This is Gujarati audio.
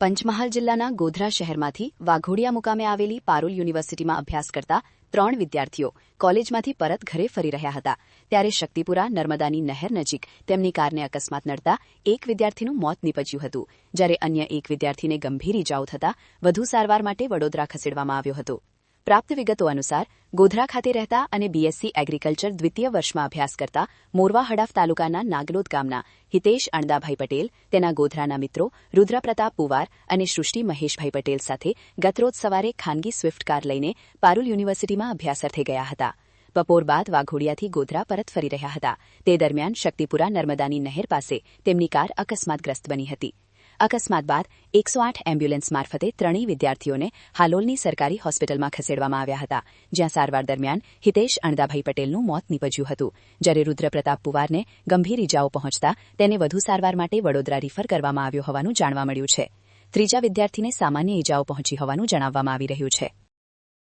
પંચમહાલ જિલ્લાના ગોધરા શહેરમાંથી વાઘોડિયા મુકામે આવેલી પારુલ યુનિવર્સિટીમાં અભ્યાસ કરતા 3 વિદ્યાર્થીઓ કોલેજમાંથી પરત ઘરે ફરી રહ્યા હતા ત્યારે શક્તિપુરા નર્મદાની નહેર નજીક તેમની કારને અકસ્માત નડતા એક વિદ્યાર્થીનું મોત નીપજ્યું હતું જ્યારે અન્ય એક વિદ્યાર્થીને ગંભીર ઇજાઓ થતા વધુ સારવાર માટે વડોદરા ખસેડવામાં આવ્યો હતો। પ્રાપ્ત વિગતો અનુસાર ગોધરા ખાતે રહેતા અને બીએસસી એગ્રીકલ્ચર દ્વિતીય વર્ષમાં અભ્યાસ કરતા મોરવા હડાફ તાલુકાના નાગલોદ ગામના હિતેશ અણદાભાઈ પટેલ તેના ગોધરાના મિત્રો રુદ્રપ્રતાપ પુવાર અને સૃષ્ટિ મહેશભાઈ પટેલ સાથે ગતરોજ સવારે ખાનગી સ્વિફ્ટ કાર લઈને પારુલ યુનિવર્સિટીમાં અભ્યાસાર્થે ગયા હતા। બપોર બાદ વાઘોડિયાથી ગોધરા પરત ફરી રહ્યા હતા તે દરમિયાન શક્તિપુરા નર્મદાની નહેર પાસે તેમની કાર અકસ્માતગ્રસ્ત બની હતી। અકસ્માત બાદ 108 એમ્બ્યુલન્સ મારફતે ત્રણેય વિદ્યાર્થીઓને હાલોલની સરકારી હોસ્પિટલમાં ખસેડવામાં આવ્યા હતા જ્યાં સારવાર દરમિયાન હિતેશ અણદાભાઈ પટેલનું મોત નીપજ્યું હતું જ્યારે રુદ્રપ્રતાપ પુવારને ગંભીર ઇજાઓ પહોંચતા તેને વધુ સારવાર માટે વડોદરા રિફર કરવામાં આવ્યો હોવાનું જાણવા મળ્યું છે। ત્રીજા વિદ્યાર્થીને સામાન્ય ઇજાઓ પહોંચી હોવાનું જણાવવામાં આવી રહ્યું છે।